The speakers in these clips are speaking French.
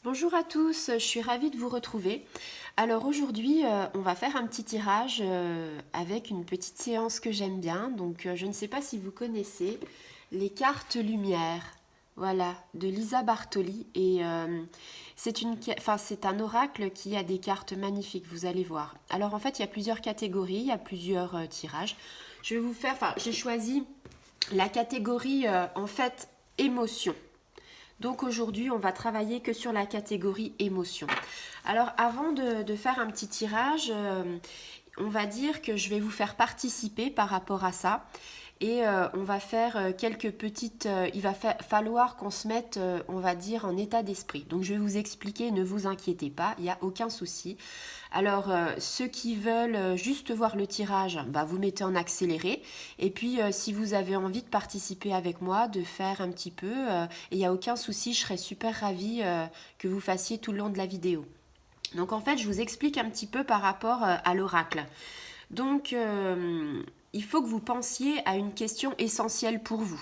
Bonjour à tous, je suis ravie de vous retrouver. Alors aujourd'hui, on va faire un petit tirage avec une petite séance que j'aime bien. Donc je ne sais pas si vous connaissez les cartes lumière. Voilà, de Lisa Bartoli. Et c'est un oracle qui a des cartes magnifiques, vous allez voir. Alors en fait, il y a plusieurs catégories, il y a plusieurs tirages. Je vais vous faire, j'ai choisi la catégorie en fait émotion. Donc aujourd'hui, on va travailler que sur la catégorie émotion. Alors avant de faire un petit tirage, on va dire que je vais vous faire participer par rapport à ça. Et on va faire quelques petites... il va falloir qu'on se mette, on va dire, en état d'esprit. Donc je vais vous expliquer, ne vous inquiétez pas, il n'y a aucun souci. Alors ceux qui veulent juste voir le tirage, vous mettez en accéléré. Et puis si vous avez envie de participer avec moi, de faire un petit peu, il n'y a aucun souci, je serais super ravie que vous fassiez tout le long de la vidéo. Donc en fait, je vous explique un petit peu par rapport à l'oracle. Donc, il faut que vous pensiez à une question essentielle pour vous.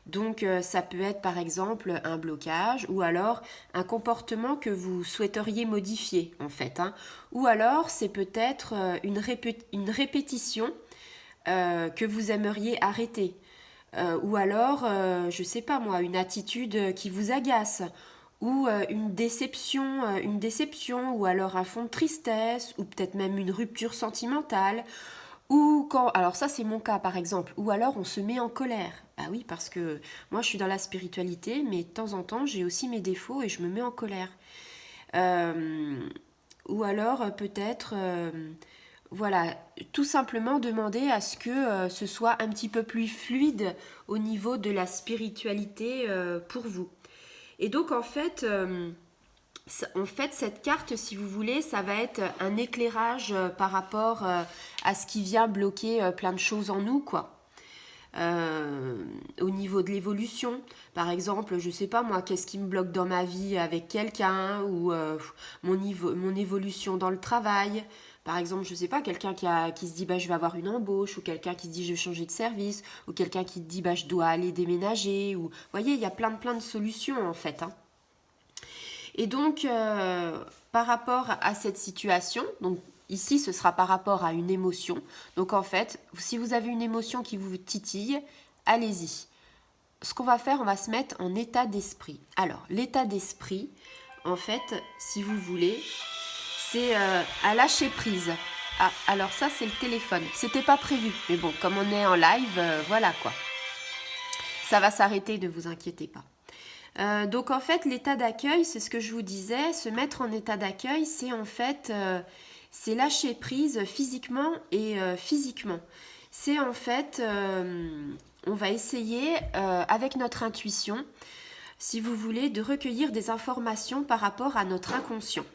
Donc, ça peut être par exemple un blocage ou alors un comportement que vous souhaiteriez modifier en fait. Ou alors, c'est peut-être une répétition que vous aimeriez arrêter. Ou alors, je sais pas moi, une attitude qui vous agace ou une déception, ou alors un fond de tristesse, ou peut-être même une rupture sentimentale, ou quand, alors ça c'est mon cas par exemple, ou alors on se met en colère. Bah oui, parce que moi je suis dans la spiritualité, mais de temps en temps j'ai aussi mes défauts et je me mets en colère. Euh, ou alors peut-être, voilà, tout simplement demander à ce que ce soit un petit peu plus fluide au niveau de la spiritualité pour vous. Et donc en fait, cette carte, si vous voulez, ça va être un éclairage par rapport à ce qui vient bloquer plein de choses en nous, quoi. Au niveau de l'évolution, par exemple, je sais pas moi, qu'est-ce qui me bloque dans ma vie avec quelqu'un, ou mon évolution dans le travail. Par exemple, je sais pas, quelqu'un qui se dit je vais avoir une embauche, ou quelqu'un qui se dit je vais changer de service, ou quelqu'un qui te dit je dois aller déménager, ou vous voyez, il y a plein de solutions en fait. Et donc, par rapport à cette situation, donc ici, ce sera par rapport à une émotion. Donc, en fait, si vous avez une émotion qui vous titille, allez-y. Ce qu'on va faire, on va se mettre en état d'esprit. Alors, l'état d'esprit, en fait, si vous voulez, c'est à lâcher prise. Ah, alors ça, c'est le téléphone. C'était pas prévu. Mais bon, comme on est en live, voilà quoi. Ça va s'arrêter, ne vous inquiétez pas. Donc en fait, l'état d'accueil, c'est ce que je vous disais, se mettre en état d'accueil, c'est en fait, c'est lâcher prise physiquement et physiquement. C'est en fait, on va essayer avec notre intuition, si vous voulez, de recueillir des informations par rapport à notre inconscient.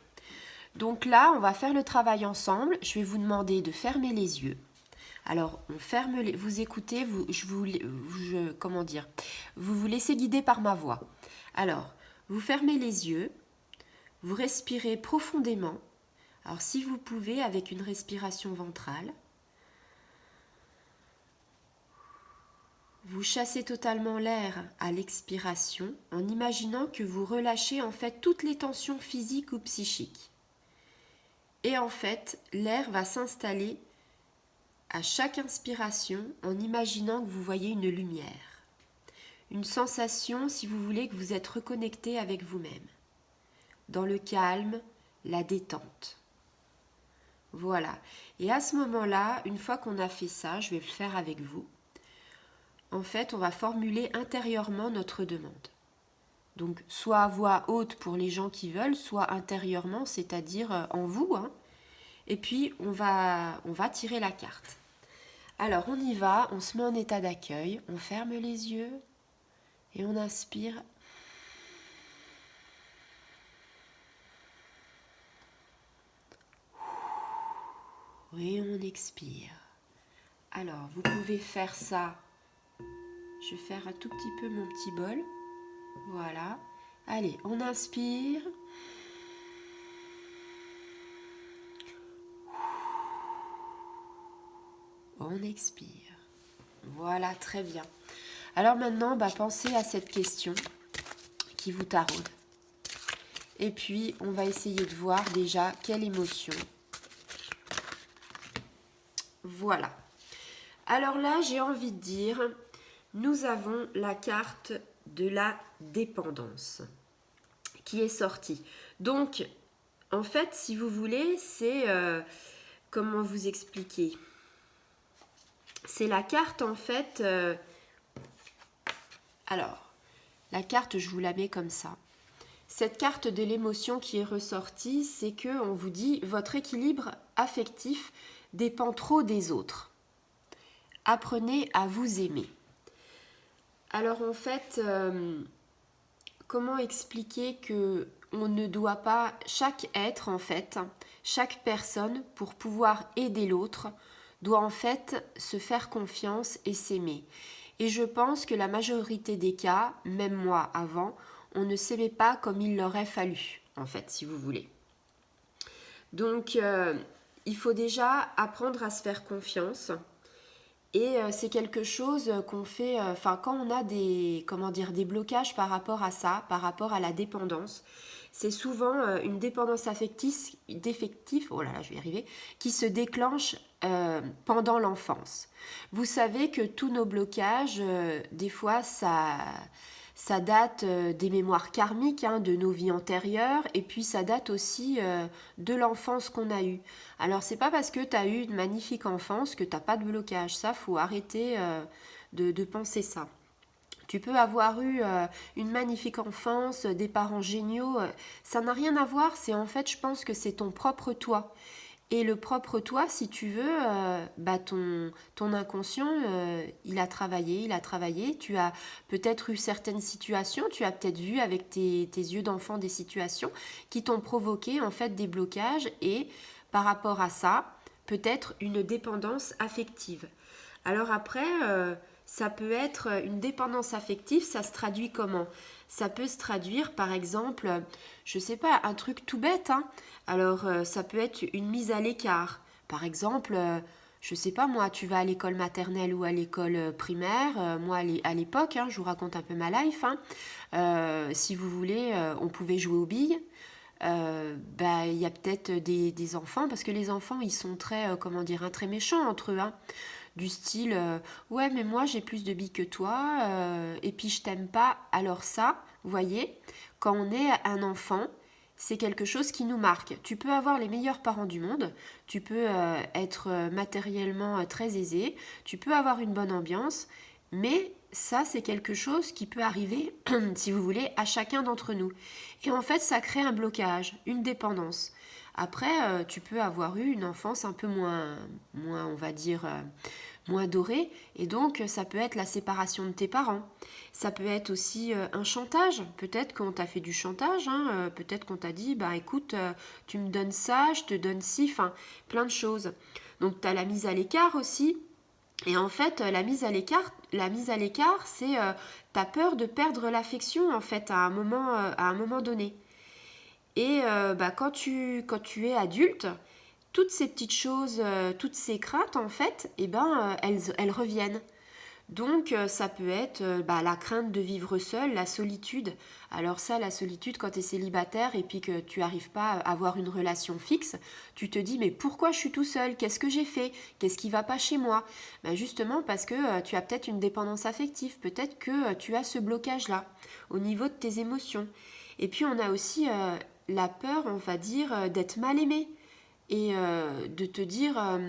Donc là, on va faire le travail ensemble. Je vais vous demander de fermer les yeux. Alors, on ferme les... Vous écoutez, comment dire, vous vous laissez guider par ma voix. Alors, vous fermez les yeux, vous respirez profondément. Alors, si vous pouvez, avec une respiration ventrale, vous chassez totalement l'air à l'expiration en imaginant que vous relâchez en fait toutes les tensions physiques ou psychiques. Et en fait, l'air va s'installer à chaque inspiration en imaginant que vous voyez une lumière. Une sensation, si vous voulez, que vous êtes reconnecté avec vous-même. Dans le calme, la détente. Voilà. Et à ce moment-là, une fois qu'on a fait ça, je vais le faire avec vous. En fait, on va formuler intérieurement notre demande. Donc, soit à voix haute pour les gens qui veulent, soit intérieurement, c'est-à-dire en vous. Et puis, on va tirer la carte. Alors, on y va, on se met en état d'accueil, on ferme les yeux et on inspire. Et on expire. Alors, vous pouvez faire ça. Je vais faire un tout petit peu mon petit bol. Voilà. Allez, on inspire. On expire. Voilà, très bien. Alors maintenant, pensez à cette question qui vous taraude. Et puis, on va essayer de voir déjà quelle émotion. Voilà. Alors là, j'ai envie de dire, nous avons la carte de la dépendance qui est sortie. Donc, en fait, si vous voulez, c'est... comment vous expliquer? C'est la carte, en fait... alors, la carte, je vous la mets comme ça. Cette carte de l'émotion qui est ressortie, c'est que on vous dit votre équilibre affectif dépend trop des autres. Apprenez à vous aimer. Alors en fait, comment expliquer que on ne doit pas, chaque être en fait, chaque personne pour pouvoir aider l'autre doit en fait se faire confiance et s'aimer. Et je pense que la majorité des cas, même moi avant, on ne s'aimait pas comme il l'aurait fallu, en fait, si vous voulez. Donc, il faut déjà apprendre à se faire confiance. Et c'est quelque chose qu'on fait, quand on a des blocages par rapport à ça, par rapport à la dépendance, c'est souvent une dépendance affective, oh là là, je vais y arriver, qui se déclenche pendant l'enfance. Vous savez que tous nos blocages, des fois, ça date des mémoires karmiques, de nos vies antérieures, et puis ça date aussi de l'enfance qu'on a eue. Alors c'est pas parce que tu as eu une magnifique enfance que tu n'as pas de blocage. Ça, faut arrêter de penser ça. Tu peux avoir eu une magnifique enfance, des parents géniaux, ça n'a rien à voir, c'est en fait, je pense que c'est ton propre toi. Et le propre toi, si tu veux, ton inconscient, il a travaillé, tu as peut-être eu certaines situations, tu as peut-être vu avec tes yeux d'enfant des situations qui t'ont provoqué en fait des blocages et par rapport à ça, peut-être une dépendance affective. Alors après, ça peut être une dépendance affective, ça se traduit comment? Ça peut se traduire par exemple, je sais pas, un truc tout bête. Alors ça peut être une mise à l'écart. Par exemple, je sais pas moi, tu vas à l'école maternelle ou à l'école primaire. Moi à l'époque, je vous raconte un peu ma life. Si vous voulez, on pouvait jouer aux billes. Il y a peut-être des enfants, parce que les enfants ils sont très, très méchants entre eux. Du style ouais mais moi j'ai plus de billes que toi et puis je t'aime pas. Alors ça, vous voyez, quand on est un enfant, c'est quelque chose qui nous marque. Tu peux avoir les meilleurs parents du monde, tu peux être matériellement très aisé, tu peux avoir une bonne ambiance, mais ça c'est quelque chose qui peut arriver si vous voulez à chacun d'entre nous. Et en fait ça crée un blocage, une dépendance. Après, tu peux avoir eu une enfance un peu moins on va dire, moins dorée, et donc ça peut être la séparation de tes parents. Ça peut être aussi un chantage. Peut-être qu'on t'a fait du chantage, peut-être qu'on t'a dit, écoute, tu me donnes ça, je te donne ci, plein de choses. Donc tu as la mise à l'écart aussi. Et en fait, la mise à l'écart, c'est t'as peur de perdre l'affection en fait à un moment donné. Et quand tu es adulte, toutes ces petites choses, toutes ces craintes, en fait, elles reviennent. Donc, ça peut être la crainte de vivre seul, la solitude. Alors ça, la solitude, quand tu es célibataire et puis que tu n'arrives pas à avoir une relation fixe, tu te dis, mais pourquoi je suis tout seul? Qu'est-ce que j'ai fait? Qu'est-ce qui va pas chez moi? Justement parce que tu as peut-être une dépendance affective, peut-être que tu as ce blocage-là au niveau de tes émotions. Et puis, on a aussi la peur, on va dire, d'être mal aimé. Et de te dire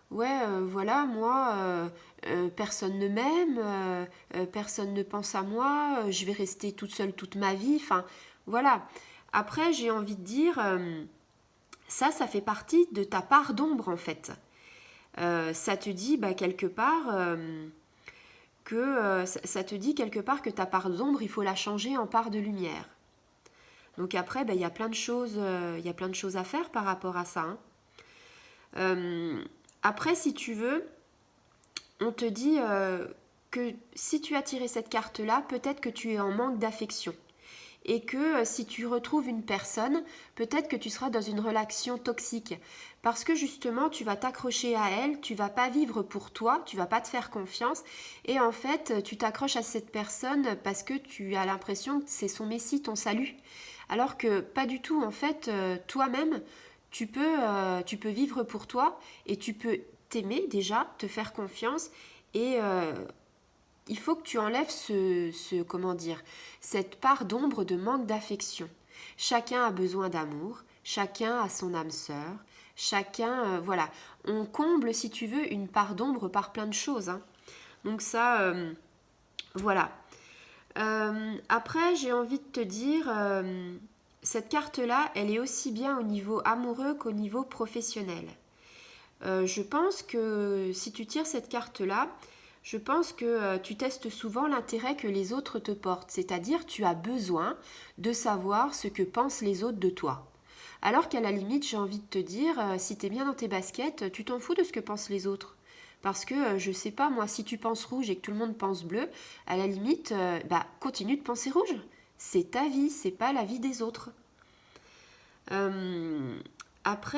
voilà, moi personne ne m'aime, personne ne pense à moi, je vais rester toute seule toute ma vie, voilà. Après j'ai envie de dire ça fait partie de ta part d'ombre en fait. Ça te dit quelque part ça te dit quelque part que ta part d'ombre il faut la changer en part de lumière. Donc après, il y a plein de choses à faire par rapport à ça. Après, si tu veux, on te dit que si tu as tiré cette carte-là, peut-être que tu es en manque d'affection. Et que si tu retrouves une personne, peut-être que tu seras dans une relation toxique. Parce que justement, tu vas t'accrocher à elle, tu vas pas vivre pour toi, tu vas pas te faire confiance. Et en fait, tu t'accroches à cette personne parce que tu as l'impression que c'est son messie, ton salut. Alors que pas du tout, en fait, toi-même, tu peux vivre pour toi et tu peux t'aimer déjà, te faire confiance et il faut que tu enlèves comment dire, cette part d'ombre de manque d'affection. Chacun a besoin d'amour, chacun a son âme sœur, chacun, voilà. On comble, si tu veux, une part d'ombre par plein de choses, hein. Donc ça, voilà. Après, j'ai envie de te dire, cette carte-là, elle est aussi bien au niveau amoureux qu'au niveau professionnel. Je pense que si tu tires cette carte-là, je pense que tu testes souvent l'intérêt que les autres te portent, c'est-à-dire tu as besoin de savoir ce que pensent les autres de toi. Alors qu'à la limite, j'ai envie de te dire, si tu es bien dans tes baskets, tu t'en fous de ce que pensent les autres. Parce que, je sais pas, moi, si tu penses rouge et que tout le monde pense bleu, à la limite, bah, continue de penser rouge. C'est ta vie, c'est pas la vie des autres. Euh, après,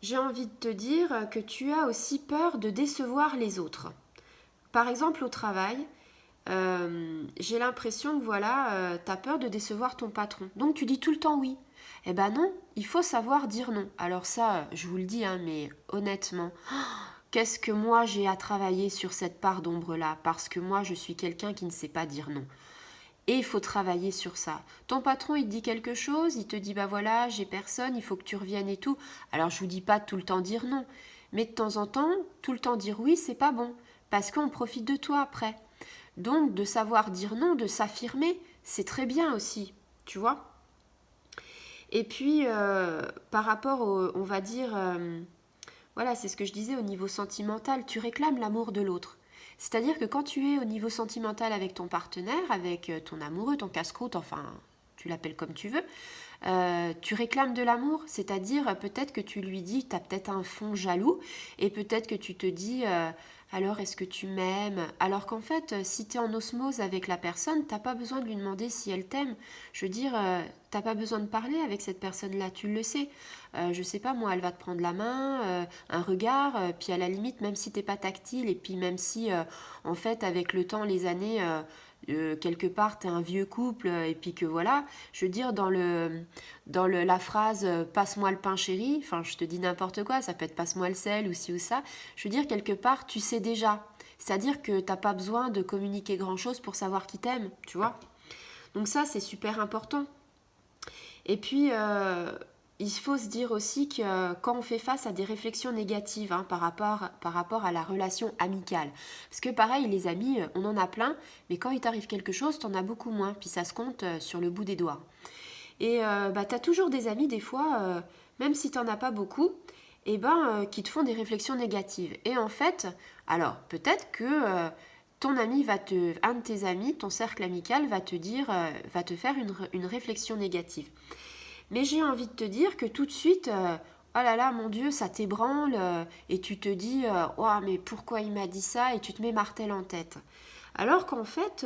j'ai envie de te dire que tu as aussi peur de décevoir les autres. Par exemple, au travail, j'ai l'impression que voilà, tu as peur de décevoir ton patron. Donc tu dis tout le temps oui. Eh ben non, il faut savoir dire non. Alors ça, je vous le dis, hein, mais honnêtement, qu'est-ce que moi j'ai à travailler sur cette part d'ombre-là? Parce que moi, je suis quelqu'un qui ne sait pas dire non. Et il faut travailler sur ça. Ton patron, il te dit quelque chose, il te dit, bah voilà, j'ai personne, il faut que tu reviennes et tout. Alors je vous dis pas de tout le temps dire non, mais de temps en temps, tout le temps dire oui, c'est pas bon, parce qu'on profite de toi après. Donc de savoir dire non, de s'affirmer, c'est très bien aussi, tu vois. Et puis par rapport au, on va dire, voilà, c'est ce que je disais au niveau sentimental, tu réclames l'amour de l'autre. C'est-à-dire que quand tu es au niveau sentimental avec ton partenaire, avec ton amoureux, ton casse-croûte, enfin, tu l'appelles comme tu veux, tu réclames de l'amour, c'est-à-dire peut-être que tu lui dis, tu as peut-être un fond jaloux, et peut-être que tu te dis, alors est-ce que tu m'aimes? Alors qu'en fait, si tu es en osmose avec la personne, t'as pas besoin de lui demander si elle t'aime. Je veux dire, t'as pas besoin de parler avec cette personne-là, tu le sais. Je sais pas, moi, elle va te prendre la main, un regard, puis à la limite, même si t'es pas tactile, et puis même si, en fait, avec le temps, les années, quelque part, t'es un vieux couple, et puis que voilà, je veux dire, la phrase passe-moi le pain chéri, enfin, je te dis n'importe quoi, ça peut être passe-moi le sel ou ci ou ça, je veux dire, quelque part, tu sais déjà. C'est-à-dire que t'as pas besoin de communiquer grand-chose pour savoir qui t'aime, tu vois. Donc ça, c'est super important. Et puis, il faut se dire aussi que quand on fait face à des réflexions négatives, hein, par rapport à la relation amicale, parce que pareil, les amis, on en a plein, mais quand il t'arrive quelque chose, t'en as beaucoup moins, puis ça se compte sur le bout des doigts. Et bah, t'as toujours des amis, des fois, même si t'en as pas beaucoup, et ben, qui te font des réflexions négatives. Et en fait, alors peut-être que ton ami un de tes amis, ton cercle amical va te dire, va te faire une réflexion négative. Mais j'ai envie de te dire que tout de suite, oh là là, mon Dieu, ça t'ébranle, et tu te dis, oh, mais pourquoi il m'a dit ça, et tu te mets martel en tête. Alors qu'en fait,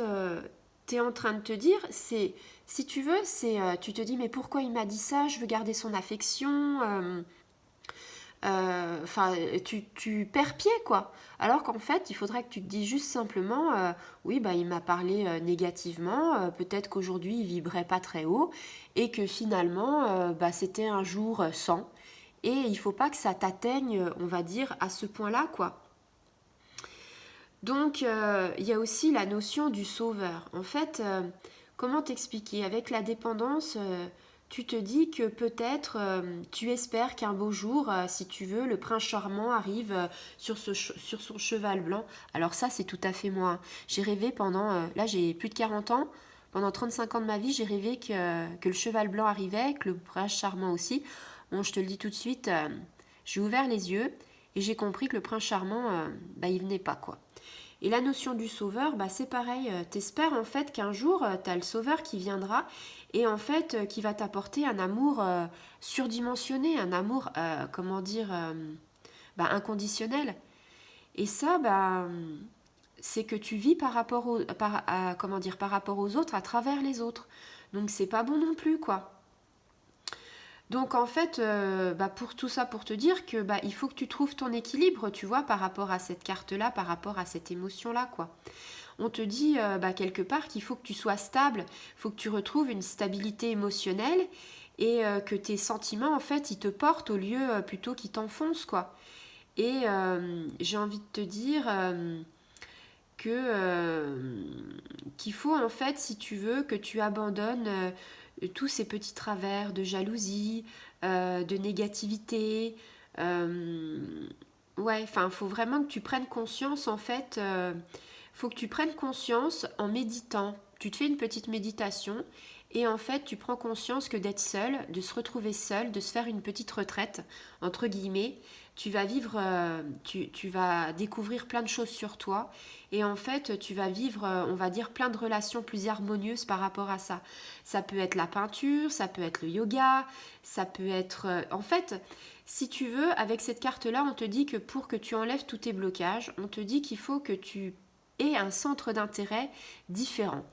tu es en train de te dire, si tu veux, tu te dis, mais pourquoi il m'a dit ça, je veux garder son affection, enfin, tu perds pied, quoi. Alors qu'en fait, il faudrait que tu te dises juste simplement, oui, bah, il m'a parlé négativement, peut-être qu'aujourd'hui, il vibrait pas très haut, et que finalement, bah, c'était un jour sans. Et il faut pas que ça t'atteigne, on va dire, à ce point-là, quoi. Donc, il y a aussi la notion du sauveur. En fait, comment t'expliquer? Avec la dépendance, tu te dis que peut-être tu espères qu'un beau jour, si tu veux, le prince charmant arrive sur son cheval blanc. Alors ça, c'est tout à fait moi, hein. J'ai rêvé pendant, là j'ai plus de 40 ans, pendant 35 ans de ma vie, j'ai rêvé que le cheval blanc arrivait, que le prince charmant aussi. Bon, je te le dis tout de suite, j'ai ouvert les yeux et j'ai compris que le prince charmant, bah, il venait pas, quoi. Et la notion du sauveur, bah, c'est pareil. T'espères en fait qu'un jour, t'as le sauveur qui viendra et en fait qui va t'apporter un amour surdimensionné, un amour, comment dire, bah, inconditionnel. Et ça, bah, c'est que tu vis comment dire, par rapport aux autres, à travers les autres. Donc c'est pas bon non plus, quoi. Donc en fait, pour tout ça, pour te dire que il faut que tu trouves ton équilibre, tu vois, par rapport à cette carte-là, par rapport à cette émotion-là, quoi. On te dit quelque part qu'il faut que tu sois stable, il faut que tu retrouves une stabilité émotionnelle et que tes sentiments, en fait, ils te portent au lieu plutôt qu'ils t'enfoncent, quoi. Et j'ai envie de te dire que qu'il faut, en fait, si tu veux, que tu abandonnes tous ces petits travers de jalousie, de négativité. Ouais, enfin, il faut vraiment que tu prennes conscience, en fait. Faut que tu prennes conscience en méditant. Tu te fais une petite méditation et en fait, tu prends conscience que d'être seul, de se retrouver seul, de se faire une petite retraite, entre guillemets, tu vas vivre, tu vas découvrir plein de choses sur toi et en fait, tu vas vivre, on va dire, plein de relations plus harmonieuses par rapport à ça. Ça peut être la peinture, ça peut être le yoga, ça peut être... en fait, si tu veux, avec cette carte-là, on te dit que pour que tu enlèves tous tes blocages, on te dit qu'il faut que tu aies un centre d'intérêt différent.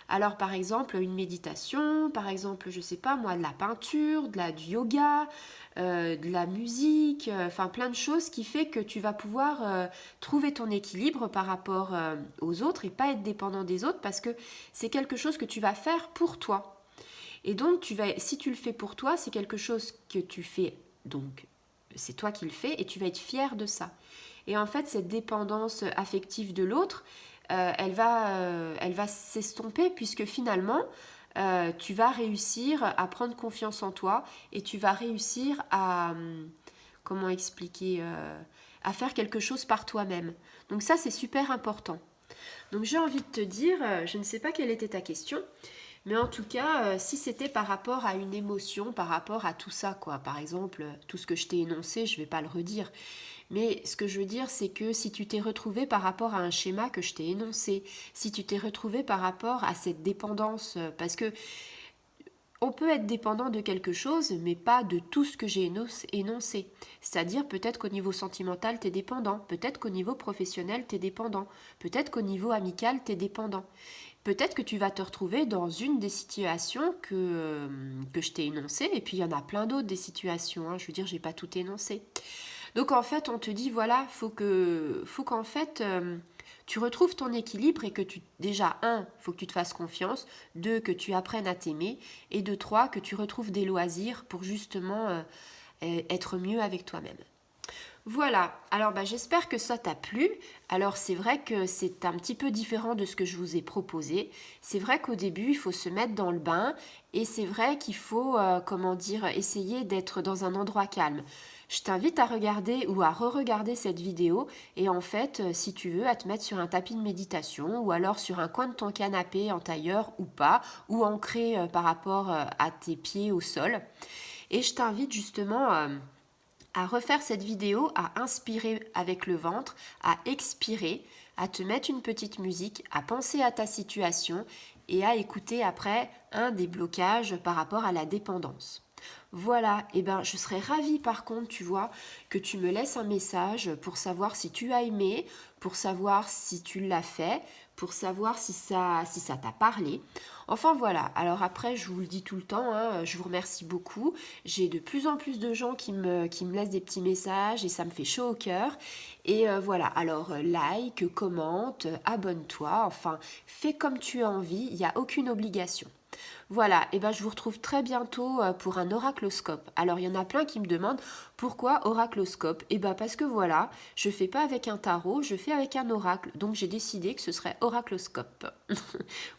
Alors par exemple une méditation, par exemple je sais pas moi de la peinture, du yoga, de la musique, enfin plein de choses qui fait que tu vas pouvoir trouver ton équilibre par rapport aux autres et pas être dépendant des autres parce que c'est quelque chose que tu vas faire pour toi. Et donc si tu le fais pour toi, c'est quelque chose que tu fais donc c'est toi qui le fais et tu vas être fier de ça. Et en fait cette dépendance affective de l'autre, elle va s'estomper puisque finalement, tu vas réussir à prendre confiance en toi et tu vas réussir à, comment expliquer, à faire quelque chose par toi-même. Donc ça, c'est super important. Donc j'ai envie de te dire, je ne sais pas quelle était ta question, mais en tout cas, si c'était par rapport à une émotion, par rapport à tout ça, quoi, par exemple, tout ce que je t'ai énoncé, je ne vais pas le redire, mais ce que je veux dire, c'est que si tu t'es retrouvé par rapport à un schéma que je t'ai énoncé, si tu t'es retrouvé par rapport à cette dépendance, parce que on peut être dépendant de quelque chose, mais pas de tout ce que j'ai énoncé. C'est-à-dire peut-être qu'au niveau sentimental, tu es dépendant, peut-être qu'au niveau professionnel, tu es dépendant, peut-être qu'au niveau amical, tu es dépendant. Peut-être que tu vas te retrouver dans une des situations que je t'ai énoncées, et puis il y en a plein d'autres des situations, hein. Je veux dire, j'ai pas tout énoncé. Donc en fait, on te dit, voilà, faut qu'en fait, tu retrouves ton équilibre et que déjà, faut que tu te fasses confiance, deux, que tu apprennes à t'aimer, et de trois, que tu retrouves des loisirs pour justement être mieux avec toi-même. Voilà, alors j'espère que ça t'a plu. Alors c'est vrai que c'est un petit peu différent de ce que je vous ai proposé. C'est vrai qu'au début, il faut se mettre dans le bain et c'est vrai qu'il faut, essayer d'être dans un endroit calme. Je t'invite à regarder ou à re-regarder cette vidéo et en fait, si tu veux, à te mettre sur un tapis de méditation ou alors sur un coin de ton canapé en tailleur ou pas, ou ancré par rapport à tes pieds au sol. Et je t'invite justement à refaire cette vidéo, à inspirer avec le ventre, à expirer, à te mettre une petite musique, à penser à ta situation et à écouter après un des blocages par rapport à la dépendance. Voilà, et je serais ravie par contre, tu vois, que tu me laisses un message pour savoir si tu as aimé, pour savoir si tu l'as fait, pour savoir si ça t'a parlé. Enfin voilà, alors après je vous le dis tout le temps, hein, je vous remercie beaucoup. J'ai de plus en plus de gens qui me laissent des petits messages et ça me fait chaud au cœur. Et voilà, alors like, commente, abonne-toi, enfin fais comme tu as envie, il n'y a aucune obligation. Voilà, et je vous retrouve très bientôt pour un oracloscope. Alors il y en a plein qui me demandent pourquoi oracloscope. Et parce que voilà, je fais pas avec un tarot, je fais avec un oracle. Donc j'ai décidé que ce serait oracloscope.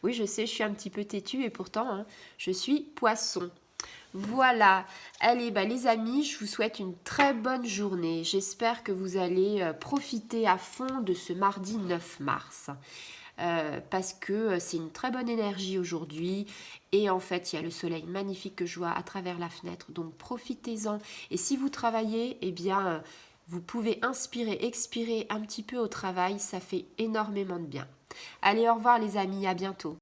Oui, je sais, je suis un petit peu têtue et pourtant hein, je suis poisson. Voilà, allez les amis, je vous souhaite une très bonne journée. J'espère que vous allez profiter à fond de ce mardi 9 mars. Parce que c'est une très bonne énergie aujourd'hui et en fait il y a le soleil magnifique que je vois à travers la fenêtre, donc profitez-en. Et si vous travaillez, vous pouvez inspirer, expirer un petit peu au travail, ça fait énormément de bien. Allez, au revoir les amis, à bientôt.